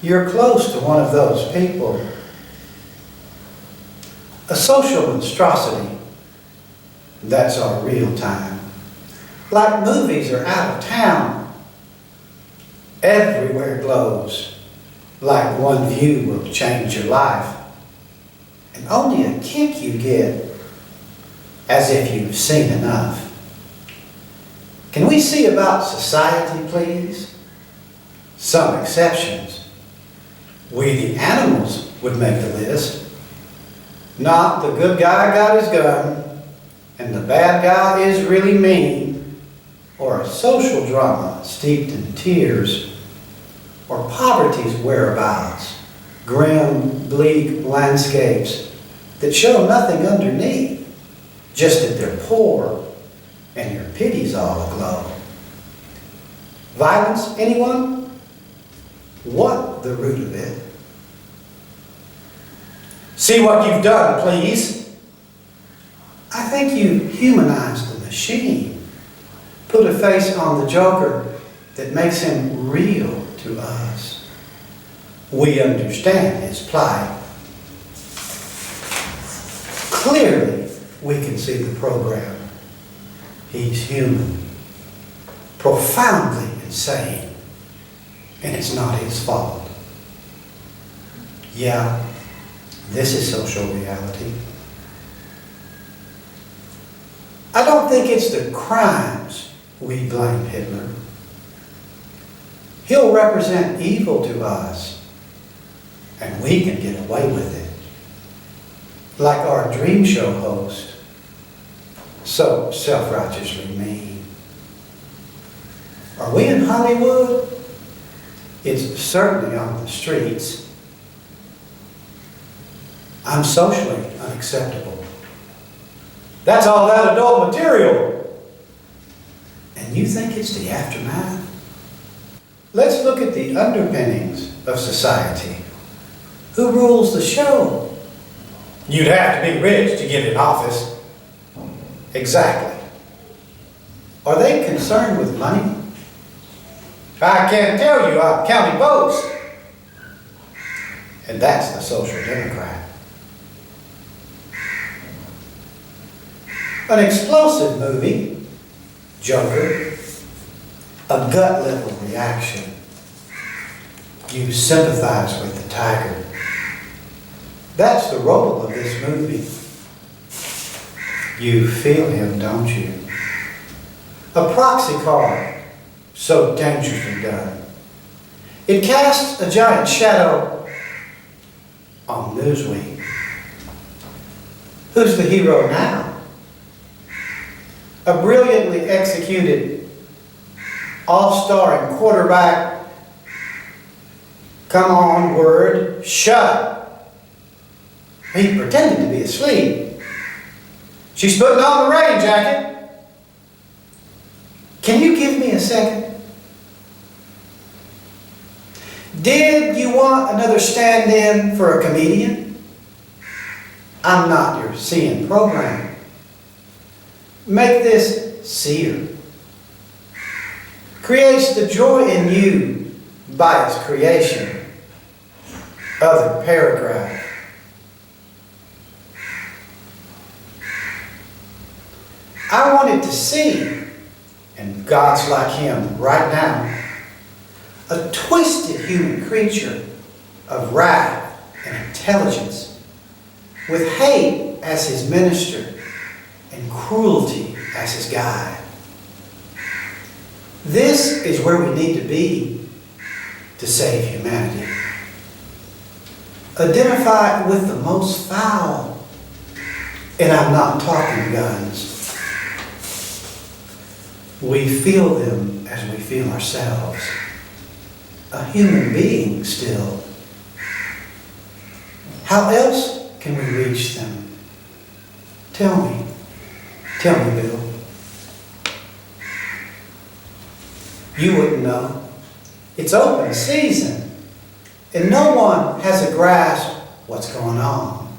You're close to one of those people. A social monstrosity, that's our real time. Like movies are out of town. Everywhere glows, like one view will change your life. And only a kick you get, as if you've seen enough. Can we see about society, please? Some exceptions. We the animals would make the list. Not the good guy got his gun, and the bad guy is really mean, or a social drama steeped in tears, or poverty's whereabouts, grim, bleak landscapes that show nothing underneath, just that they're poor and your pity's all aglow. Violence, anyone? What the root of it? See what you've done, please. I think you humanized the machine. Put a face on the Joker that makes him real to us. We understand his plight. Clearly, we can see the program. He's human, profoundly insane, and it's not his fault. Yeah, this is social reality. I don't think it's the crimes we blame Hitler. He'll represent evil to us, and we can get away with it. Like our dream show host, so self-righteously mean. Are we in Hollywood? It's certainly on the streets. I'm socially unacceptable. That's all that adult material. And you think it's the aftermath? Let's look at the underpinnings of society. Who rules the show? You'd have to be rich to get in office. Exactly. Are they concerned with money? I can't tell you, I'm counting votes. And that's the social democrat. An explosive movie, Joker, a gut level reaction. You sympathize with the tiger. That's the role of this movie. You feel him, don't you? A proxy card, so dangerously done. It casts a giant shadow on Newsweek. Who's the hero now? A brilliantly executed all-starring quarterback. Come on, word, shut. He pretended to be asleep. She's putting on the rain jacket. Can you give me a second? Did you want another stand-in for a comedian? I'm not your seeing program. Make this seer. Creates the joy in you by its creation. Other paragraph. I wanted to see, and God's like him right now, a twisted human creature of wrath and intelligence, with hate as his minister and cruelty as his guide. This is where we need to be to save humanity. Identify with the most foul, and I'm not talking guns. We feel them as we feel ourselves. A human being still. How else can we reach them? Tell me, Bill. You wouldn't know. It's open season, and no one has a grasp what's going on.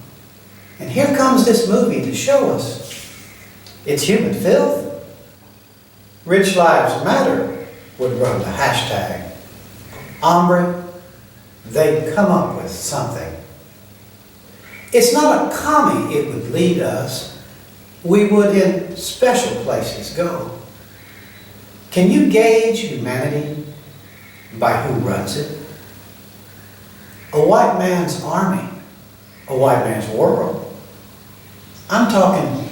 And here comes this movie to show us. It's human filth. Rich Lives Matter would run the hashtag. Hombre, they'd come up with something. It's not a commie it would lead us. We would in special places go. Can you gauge humanity by who runs it? A white man's army, a white man's world. I'm talking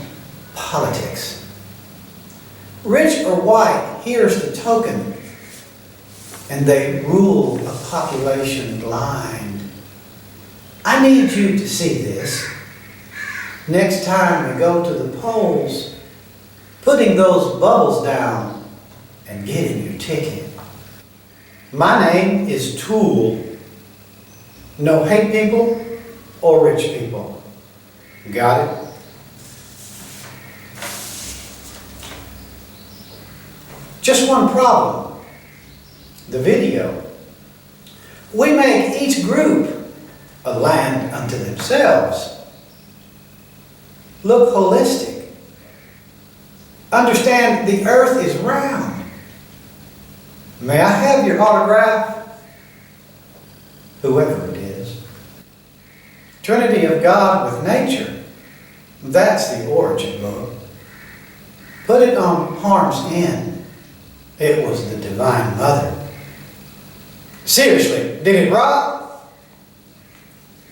politics. Rich or white, here's the token, and they rule a population blind. I need you to see this. Next time we go to the polls, putting those bubbles down and getting your ticket. My name is Tool. No hate people or rich people. Got it? Just one problem. The video. We make each group a land unto themselves. Look holistic. Understand the earth is round. May I have your autograph? Whoever it is. Trinity of God with nature. That's the origin book. Put it on Harm's End. It was the Divine Mother. Seriously, did it rot?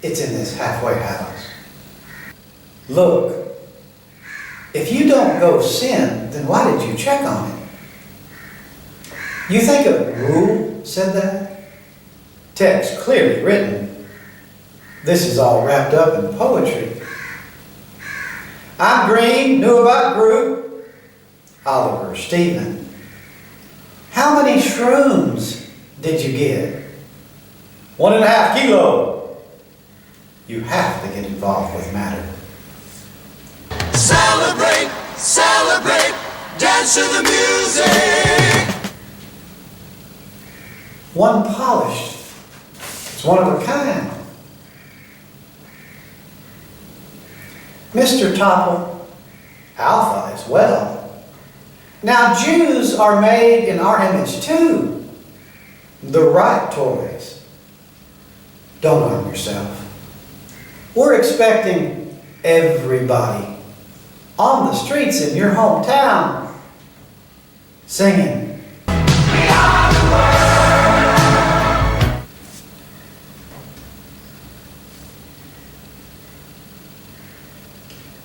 It's in this halfway house. Look, if you don't go sin, then why did you check on it? You think a rule said that? Text clearly written. This is all wrapped up in poetry. I'm green, knew about group. Oliver Stephen. How many shrooms did you get? 1.5 kilos. You have to get involved with matter. Celebrate, celebrate, dance to the music. One polished. It's one of a kind. Mr. Topple, alpha as well. Now Jews are made in our image too. The right toys. Don't arm yourself. We're expecting everybody on the streets in your hometown singing. We are the world.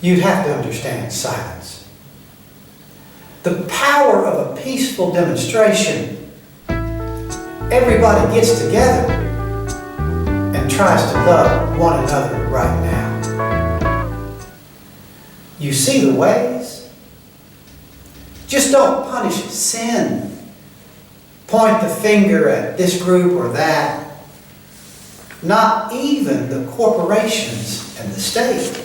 You'd have to understand silence. The power of a peaceful demonstration. Everybody gets together and tries to love one another right now. You see the ways? Just don't punish sin. Point the finger at this group or that. Not even the corporations and the state.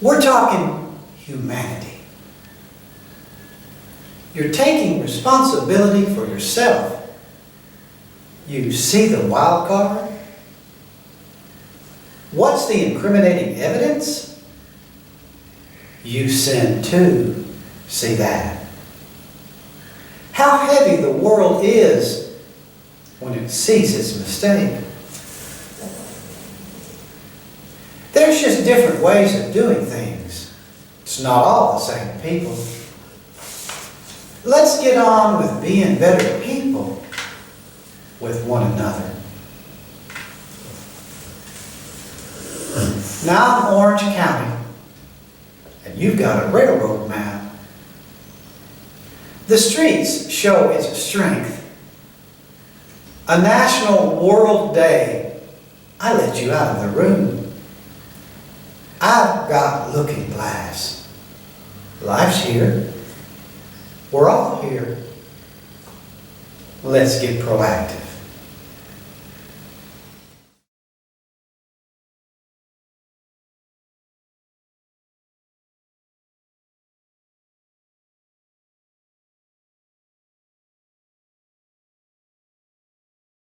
We're talking humanity. You're taking responsibility for yourself. You see the wild card? What's the incriminating evidence? You sin too. See that? How heavy the world is when it sees its mistake. There's just different ways of doing things. It's not all the same people. Let's get on with being better people with one another. Now I'm Orange County, and you've got a railroad map. The streets show its strength. A National World Day. I let you out of the room. I've got looking glass. Life's here. We're all here. Let's get proactive.